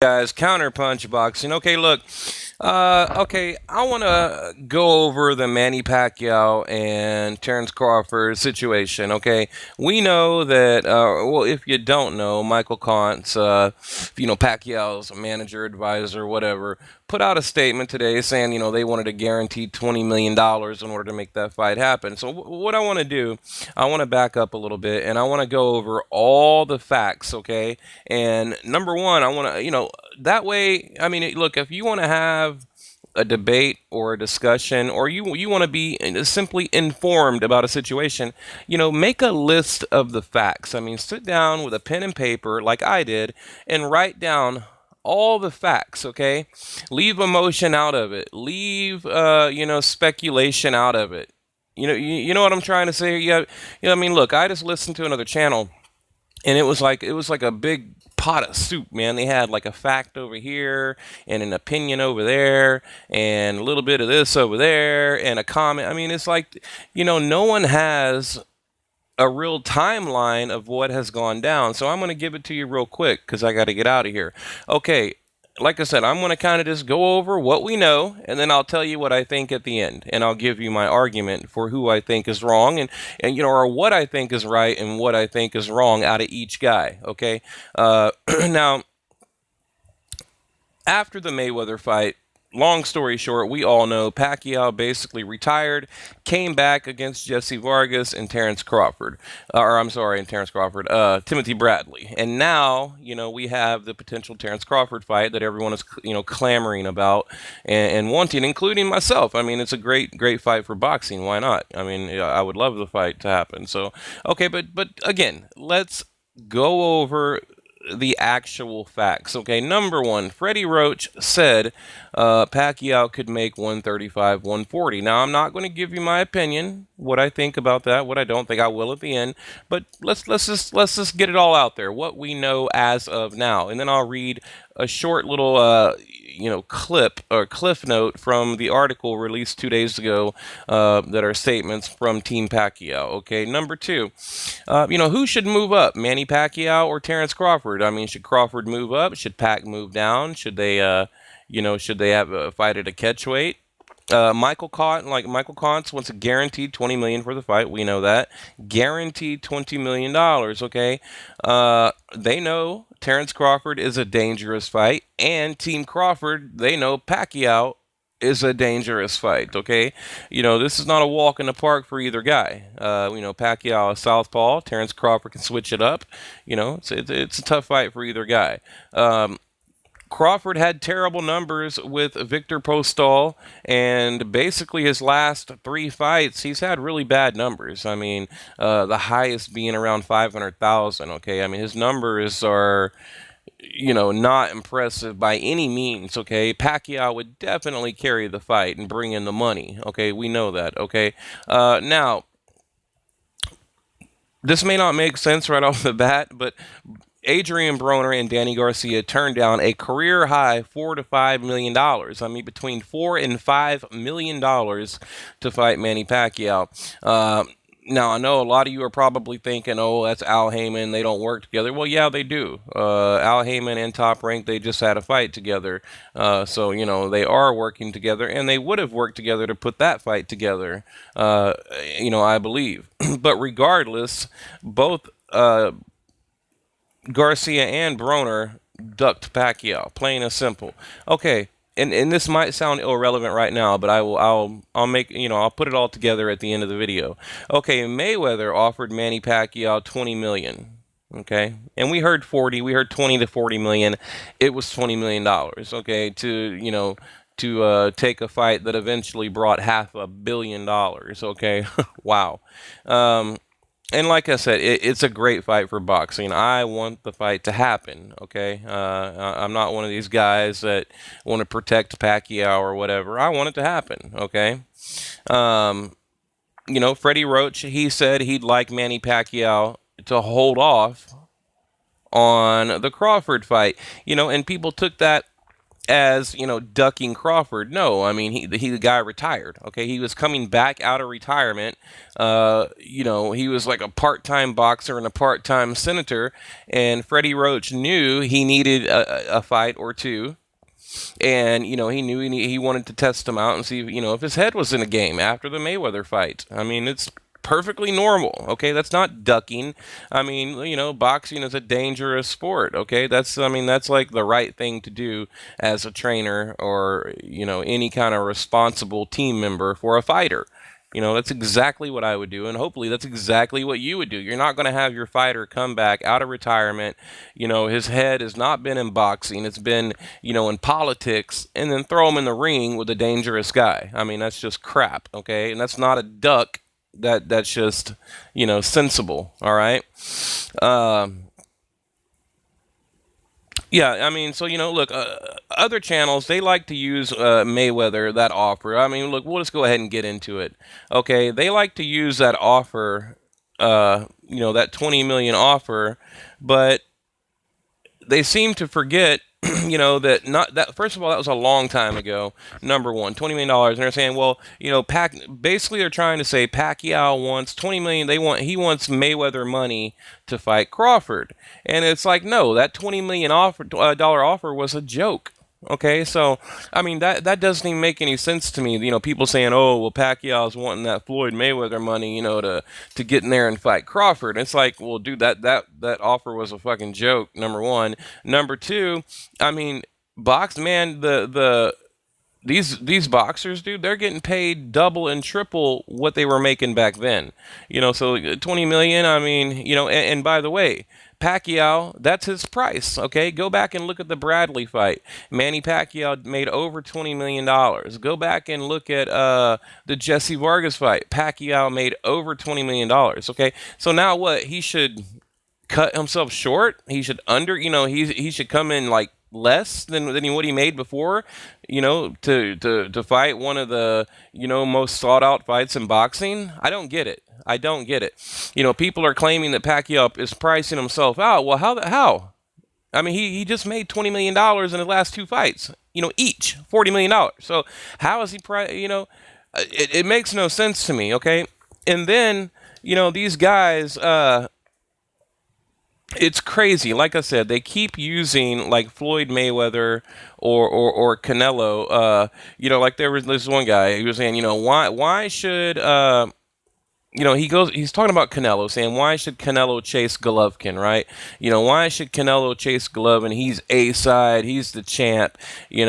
Guys, counterpunch boxing. Okay, look. Okay, I want to go over the Manny Pacquiao and Terrance Crawford situation. Okay, we know that. Well, if you don't know, Michael Kantz, Pacquiao's manager, advisor, whatever, put out a statement today saying they wanted a guaranteed $20 million in order to make that fight happen. So what I want to do, I want to back up a little bit and I want to go over all the facts. Okay, and number one, I want to, that way, I mean, look, if you want to have a debate or a discussion, or you want to be simply informed about a situation, make a list of the facts. I mean, sit down with a pen and paper like I did and write down all the facts, okay? Leave emotion out of it. Leave, speculation out of it. You know what I'm trying to say? Yeah, I mean, look, I just listened to another channel and it was like a big pot of soup, man. They had like a fact over here and an opinion over there and a little bit of this over there and a comment. I mean, it's like, no one has a real timeline of what has gone down. So I'm going to give it to you real quick because I got to get out of here. Okay. Like I said, I'm going to kind of just go over what we know, and then I'll tell you what I think at the end, and I'll give you my argument for who I think is wrong, and or what I think is right and what I think is wrong out of each guy. Okay, now after the Mayweather fight, long story short, we all know Pacquiao basically retired, came back against Jesse Vargas and Terrance Crawford. Or I'm sorry, and Terrance Crawford, Timothy Bradley. And now, we have the potential Terrance Crawford fight that everyone is, clamoring about and wanting, including myself. I mean, it's a great, great fight for boxing. Why not? I mean, I would love the fight to happen. So, okay, but again, let's go over the actual facts. Okay, number one, Freddie Roach said Pacquiao could make 135, 140. Now, I'm not going to give you my opinion, what I think about that, what I don't think. I will at the end, but let's just get it all out there. What we know as of now, and then I'll read a short little clip or cliff note from the article released 2 days ago that are statements from Team Pacquiao. Okay, number two, who should move up, Manny Pacquiao or Terrance Crawford? I mean, should Crawford move up? Should Pac move down? Should they, should they have a fight at a catchweight? Michael Kantz wants a guaranteed $20 million for the fight. We know that, guaranteed $20 million. Okay, they know Terrance Crawford is a dangerous fight, and Team Crawford, they know Pacquiao is a dangerous fight. Okay, this is not a walk in the park for either guy. Pacquiao is southpaw. Terrance Crawford can switch it up. It's a tough fight for either guy. Crawford had terrible numbers with Victor Postol, and basically his last three fights, he's had really bad numbers. I mean, the highest being around 500,000. Okay, I mean his numbers are, not impressive by any means. Okay, Pacquiao would definitely carry the fight and bring in the money. Okay, we know that. Okay, now this may not make sense right off the bat, but Adrian Broner and Danny Garcia turned down a career high $4 to $5 million. I mean, between $4 and $5 million to fight Manny Pacquiao. Now, I know a lot of you are probably thinking, oh, that's Al Heyman. They don't work together. Well, yeah, they do. Al Heyman and Top Rank, they just had a fight together. So, they are working together, and they would have worked together to put that fight together, I believe. But regardless, both Garcia and Broner ducked Pacquiao, plain and simple. Okay, and this might sound irrelevant right now, but I'll make I'll put it all together at the end of the video. Okay, Mayweather offered Manny Pacquiao 20 million. Okay, and we heard 40, we heard 20 to 40 million. It was $20 million. Okay, to take a fight that eventually brought $500 million. Okay, wow. And like I said, it's a great fight for boxing. I want the fight to happen. Okay, I'm not one of these guys that want to protect Pacquiao or whatever. I want it to happen. Okay, Freddie Roach, he said he'd like Manny Pacquiao to hold off on the Crawford fight. And people took that as ducking Crawford. No, I mean he the guy retired. Okay, he was coming back out of retirement. He was like a part-time boxer and a part-time senator, and Freddie Roach knew he needed a fight or two, and he knew he wanted to test him out and see if his head was in a game after the Mayweather fight. I mean, it's perfectly normal. Okay, that's not ducking. I mean, boxing is a dangerous sport. Okay, that's like the right thing to do as a trainer or any kind of responsible team member for a fighter. That's exactly what I would do, and hopefully that's exactly what you would do. You're not going to have your fighter come back out of retirement. His head has not been in boxing; it's been, in politics, and then throw him in the ring with a dangerous guy. I mean, that's just crap. Okay, and that's not a duck. That's just, sensible. All right. Um, yeah, I mean, so look, other channels they like to use Mayweather that offer. I mean, look, we'll just go ahead and get into it. Okay, they like to use that offer, that 20 million offer, but they seem to forget, that not that first of all, that was a long time ago. Number one, $20 million, and they're saying, well, basically they're trying to say Pacquiao wants 20 million. He wants Mayweather money to fight Crawford, and it's like, no, that 20 million dollar offer was a joke. Okay, so I mean that doesn't even make any sense to me. People saying, "Oh, well, Pacquiao's wanting that Floyd Mayweather money, to get in there and fight Crawford." It's like, well, dude, that offer was a fucking joke. Number one, number two, I mean, box man, these boxers, dude, they're getting paid double and triple what they were making back then. So 20 million. I mean, and by the way, Pacquiao, that's his price. Okay, go back and look at the Bradley fight. Manny Pacquiao made over $20 million. Go back and look at the Jesse Vargas fight. Pacquiao made over $20 million. Okay, so now what? He should cut himself short. He should he should come in like less than what he made before, to fight one of the most sought out fights in boxing. I don't get it. I don't get it. People are claiming that Pacquiao is pricing himself out. Well, how? I mean, he just made $20 million in the last two fights. Each $40 million. So how is he it makes no sense to me. Okay, and then these guys. It's crazy. Like I said, they keep using like Floyd Mayweather or Canelo. Like there was this one guy who was saying, why should he's talking about Canelo, saying why should Canelo chase Golovkin, right? Why should Canelo chase Golovkin? He's A side, he's the champ. He's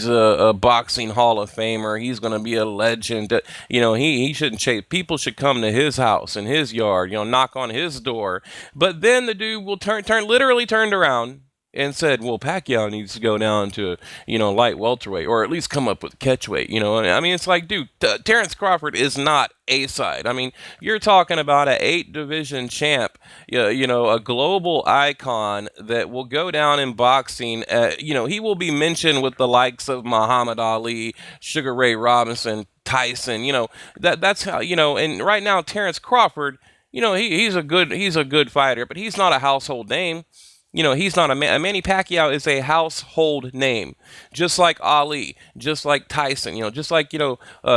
a boxing Hall of Famer. He's gonna be a legend. He shouldn't chase. People should come to his house in his yard. Knock on his door. But then the dude will literally turned around and said, "Well, Pacquiao needs to go down to, light welterweight, or at least come up with catchweight." I mean, it's like, dude, Terrance Crawford is not A side. I mean, you're talking about a 8 division champ, a global icon that will go down in boxing. He will be mentioned with the likes of Muhammad Ali, Sugar Ray Robinson, Tyson. That's how. And right now, Terrance Crawford, he's a good fighter, but he's not a household name. He's not Manny Pacquiao is a household name, just like Ali, just like Tyson, just like,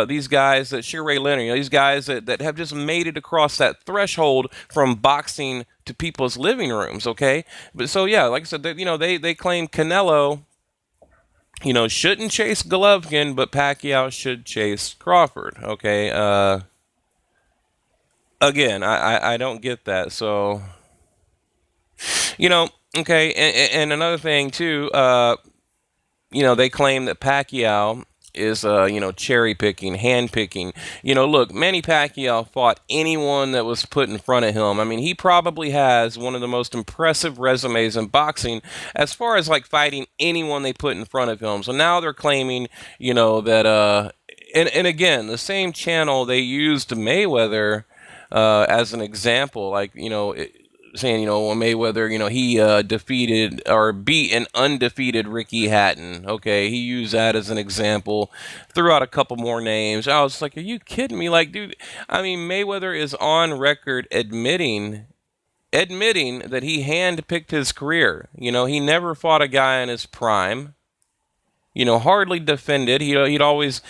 these guys that Sugar Ray Leonard, these guys that have just made it across that threshold from boxing to people's living rooms. Okay. But so, yeah, like I said, they claim Canelo, shouldn't chase Golovkin, but Pacquiao should chase Crawford. Okay. Again, I don't get that. So, okay, and another thing too, they claim that Pacquiao is, cherry picking, hand picking. Look, Manny Pacquiao fought anyone that was put in front of him. I mean, he probably has one of the most impressive resumes in boxing as far as like fighting anyone they put in front of him. So now they're claiming, that, and again, the same channel they used Mayweather as an example, like, saying, Mayweather, he defeated or beat an undefeated Ricky Hatton. Okay, he used that as an example, threw out a couple more names. I was like, are you kidding me? Like, dude, I mean, Mayweather is on record admitting admitting that he handpicked his career. He never fought a guy in his prime. Hardly defended. He'd always,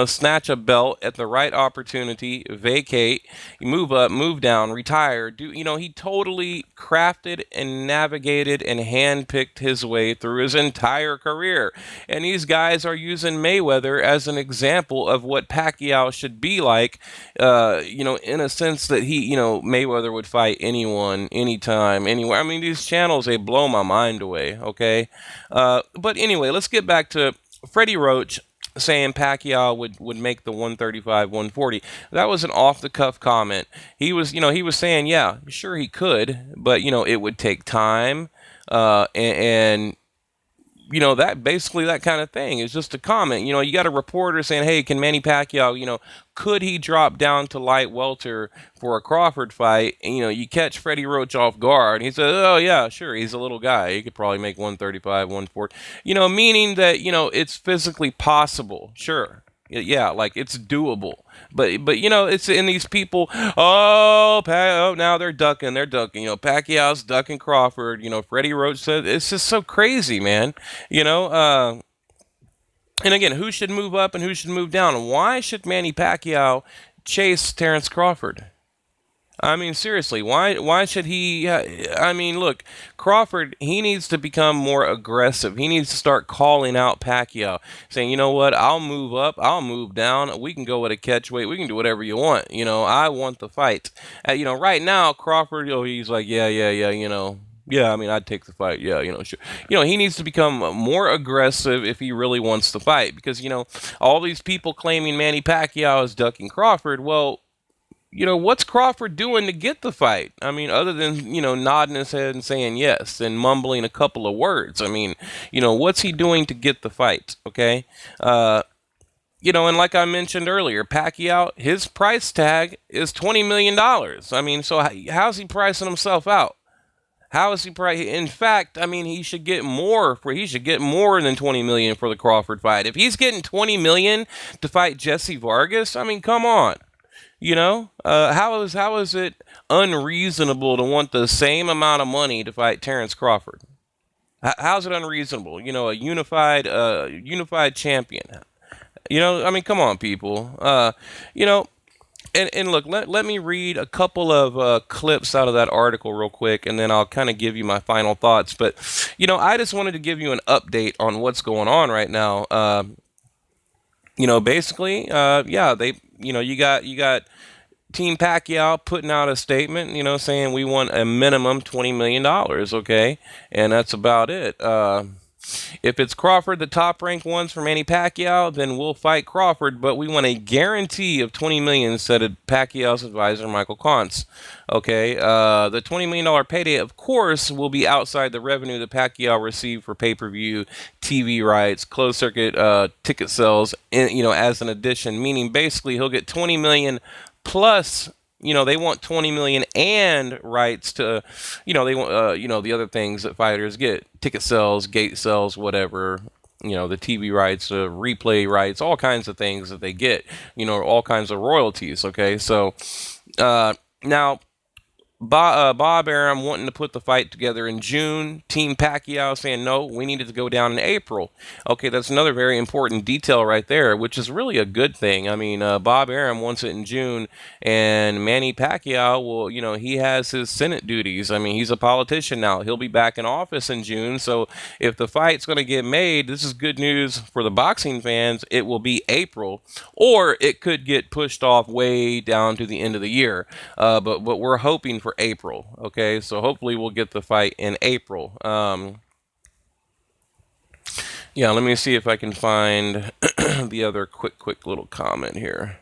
snatch a belt at the right opportunity, vacate, move up, move down, retire. He totally crafted and navigated and handpicked his way through his entire career. And these guys are using Mayweather as an example of what Pacquiao should be like, in a sense that Mayweather would fight anyone, anytime, anywhere. I mean, these channels, they blow my mind away, okay? But anyway, let's get back to Freddie Roach saying Pacquiao would make the 135, 140. That was an off the cuff comment. He was saying, yeah, sure he could, but it would take time, and that basically that kind of thing is just a comment. You got a reporter saying, hey, can Manny Pacquiao, could he drop down to light welter for a Crawford fight? And, you catch Freddie Roach off guard. He says, oh, yeah, sure. He's a little guy. He could probably make 135, 140, meaning that, it's physically possible. Sure. Yeah, like it's doable. But it's in these people. Oh, now they're ducking. They're ducking. Pacquiao's ducking Crawford. Freddie Roach said it's just so crazy, man. You know, uh, and again, who should move up and who should move down? Why should Manny Pacquiao chase Terrance Crawford? I mean, seriously, why should he? I mean, look, Crawford, he needs to become more aggressive. He needs to start calling out Pacquiao, saying, you know what, I'll move up, I'll move down. We can go at a catch weight. We can do whatever you want. I want the fight. Right now, Crawford, he's like, yeah, yeah, yeah, Yeah, I mean, I'd take the fight. Yeah, sure. He needs to become more aggressive if he really wants to fight. Because, all these people claiming Manny Pacquiao is ducking Crawford, well, what's Crawford doing to get the fight? I mean, other than, nodding his head and saying yes and mumbling a couple of words. I mean, what's he doing to get the fight? Okay. And like I mentioned earlier, Pacquiao, his price tag is $20 million. I mean, so how's he pricing himself out? How is he pricing? In fact, I mean, he should get more than 20 million for the Crawford fight. If he's getting 20 million to fight Jesse Vargas, I mean, come on. How is it unreasonable to want the same amount of money to fight Terrance Crawford? How's it unreasonable? Unified champion. I mean, come on, people. You know, and look, let me read a couple of clips out of that article real quick, and then I'll kind of give you my final thoughts. But, I just wanted to give you an update on what's going on right now. Basically, yeah, you got Team Pacquiao putting out a statement, saying we want a minimum $20 million, okay, and that's about it. If it's Crawford, the top ranked ones for Manny Pacquiao, then we'll fight Crawford, but we want a guarantee of 20 million, said Pacquiao's advisor Michael Kontz. Okay, the $20 million payday, of course, will be outside the revenue that Pacquiao received for pay-per-view, TV rights, closed circuit ticket sales, as an addition. Meaning, basically, he'll get 20 million plus. They want 20 million and rights to, they want, the other things that fighters get: ticket sales, gate sales, whatever. The TV rights, replay rights, all kinds of things that they get. All kinds of royalties. Okay, so now. Bob Arum wanting to put the fight together in June. Team Pacquiao saying, no, we needed to go down in April. Okay, that's another very important detail right there, which is really a good thing. I mean, Bob Arum wants it in June, and Manny Pacquiao, well, he has his Senate duties. I mean, he's a politician now. He'll be back in office in June. So if the fight's going to get made, this is good news for the boxing fans. It will be April, or it could get pushed off way down to the end of the year. But we're hoping for April. Okay, so hopefully we'll get the fight in April. Yeah, let me see if I can find the other quick little comment here.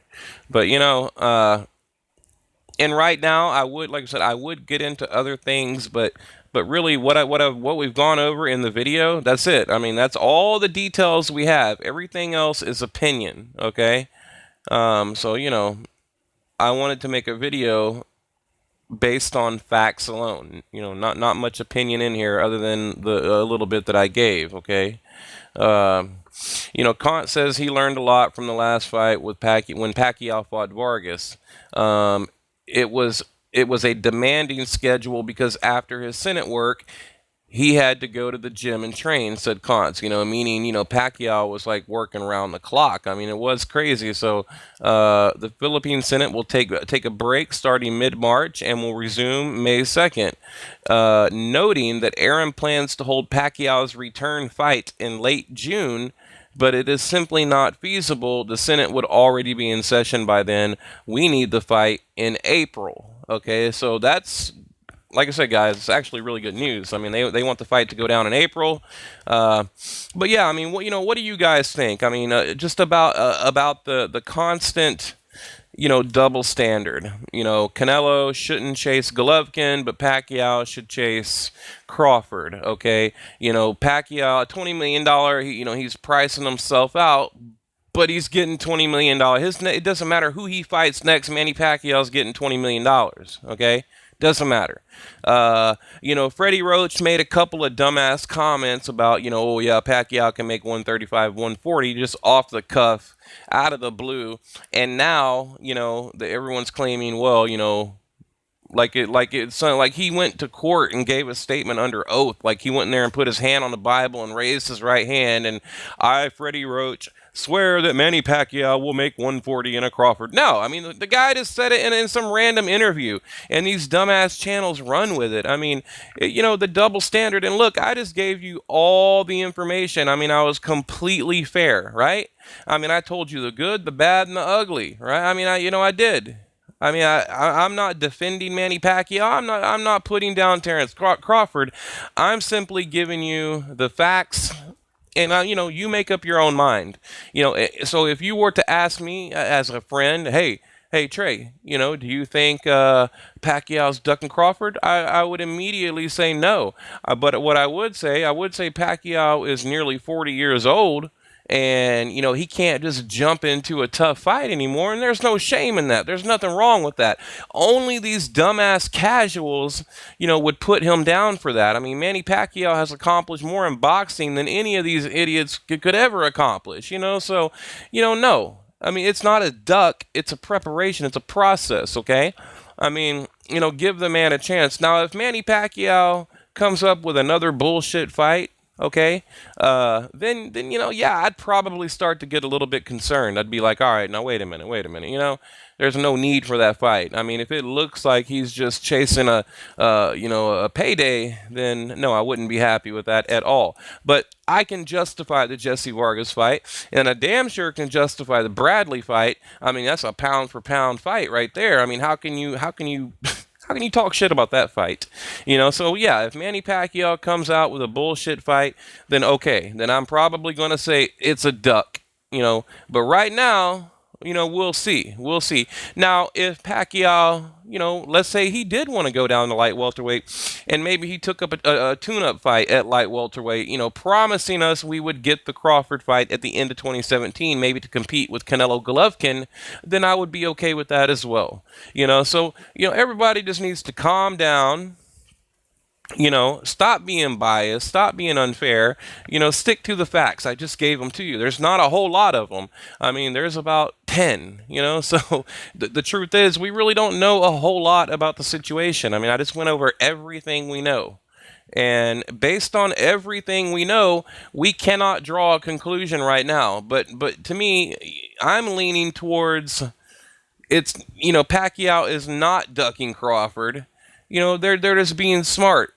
But and right now I would, like I said, I would get into other things, but really what we've gone over in the video, that's it. I mean, that's all the details we have. Everything else is opinion. Okay, so I wanted to make a video based on facts alone. Not much opinion in here other than the a little bit that I gave. Okay. Kant says he learned a lot from the last fight with when Pacquiao fought Vargas. It was it was a demanding schedule because after his Senate work, he had to go to the gym and train, said Kantz, meaning, Pacquiao was like working around the clock. I mean, it was crazy. So the Philippine Senate will take a break starting mid-March and will resume May 2nd, noting that Aaron plans to hold Pacquiao's return fight in late June, but it is simply not feasible. The Senate would already be in session by then. We need the fight in April. Okay, so that's, like I said, guys, it's actually really good news. I mean, they want the fight to go down in April. Uh, but yeah, I mean, what do you guys think? I mean, just about the constant, double standard. Canelo shouldn't chase Golovkin, but Pacquiao should chase Crawford. Okay, Pacquiao, $20 million. He's pricing himself out. But he's getting $20 million. It doesn't matter who he fights next. Manny Pacquiao's getting $20 million. Okay, doesn't matter. Freddie Roach made a couple of dumbass comments about, oh yeah, Pacquiao can make 135, 140 just off the cuff, out of the blue, and now everyone's claiming, well, like he went to court and gave a statement under oath. Like he went in there and put his hand on the Bible and raised his right hand. And I, Freddie Roach, swear that Manny Pacquiao will make 140 in a Crawford. No, I mean, the guy just said it in some random interview, and these dumbass channels run with it. I mean, the double standard. And look, I just gave you all the information. I mean, I was completely fair, right? I mean, I told you the good, the bad, and the ugly, right? I mean, I did. I mean, I'm not defending Manny Pacquiao. I'm not putting down Terrance Crawford. I'm simply giving you the facts, and you make up your own mind. So if you were to ask me as a friend, hey Trey, do you think Pacquiao's ducking Crawford? I would immediately say no. But what I would say Pacquiao is nearly 40 years old. And, he can't just jump into a tough fight anymore. And there's no shame in that. There's nothing wrong with that. Only these dumbass casuals, would put him down for that. I mean, Manny Pacquiao has accomplished more in boxing than any of these idiots could ever accomplish, So, no. I mean, it's not a duck. It's a preparation. It's a process, okay? I mean, give the man a chance. Now, if Manny Pacquiao comes up with another bullshit fight, okay, then yeah, I'd probably start to get a little bit concerned. I'd be like, all right, now wait a minute, there's no need for that fight. I mean, if it looks like he's just chasing a payday, then no, I wouldn't be happy with that at all. But I can justify the Jesse Vargas fight, and I damn sure can justify the Bradley fight. I mean, that's a pound for pound fight right there. I mean, how can you how can you talk shit about that fight? So yeah, if Manny Pacquiao comes out with a bullshit fight, then okay, then I'm probably going to say it's a duck, But right now, we'll see. We'll see. Now, if Pacquiao, let's say he did want to go down to light welterweight, and maybe he took up a tune-up fight at light welterweight, promising us we would get the Crawford fight at the end of 2017, maybe to compete with Canelo Golovkin, then I would be okay with that as well. So, everybody just needs to calm down. Stop being biased, stop being unfair, stick to the facts. I just gave them to you. There's not a whole lot of them. I mean, there's about 10, so the truth is we really don't know a whole lot about the situation. I mean, I just went over everything we know. And based on everything we know, we cannot draw a conclusion right now. But to me, I'm leaning towards Pacquiao is not ducking Crawford. They're just being smart.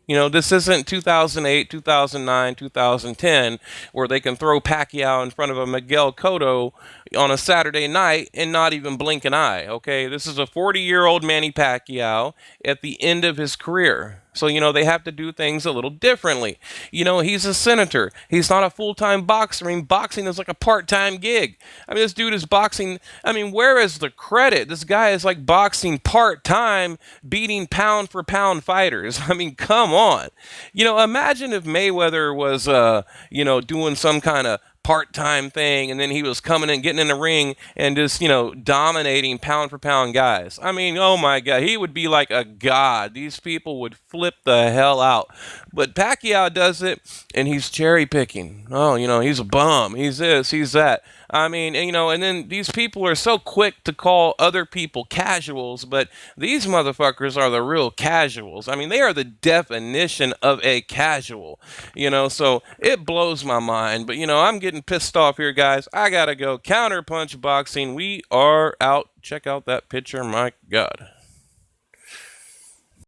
This isn't 2008, 2009, 2010, where they can throw Pacquiao in front of a Miguel Cotto on a Saturday night and not even blink an eye, okay? This is a 40-year-old Manny Pacquiao at the end of his career. So, they have to do things a little differently. He's a senator. He's not a full-time boxer. I mean, boxing is like a part-time gig. I mean, this dude is boxing. I mean, where is the credit? This guy is like boxing part-time, beating pound-for-pound fighters. I mean, come on. Imagine if Mayweather was, doing some kind of part-time thing, and then he was coming and getting in the ring and just, dominating pound for pound guys. I mean, oh my God, he would be like a god. These people would flip the hell out. But Pacquiao does it, and he's cherry picking. Oh, he's a bum. He's this, he's that. I mean, and then these people are so quick to call other people casuals, but these motherfuckers are the real casuals. I mean, they are the definition of a casual, so it blows my mind. But, I'm getting pissed off here, guys. I gotta go. Counterpunch boxing. We are out. Check out that picture. My God.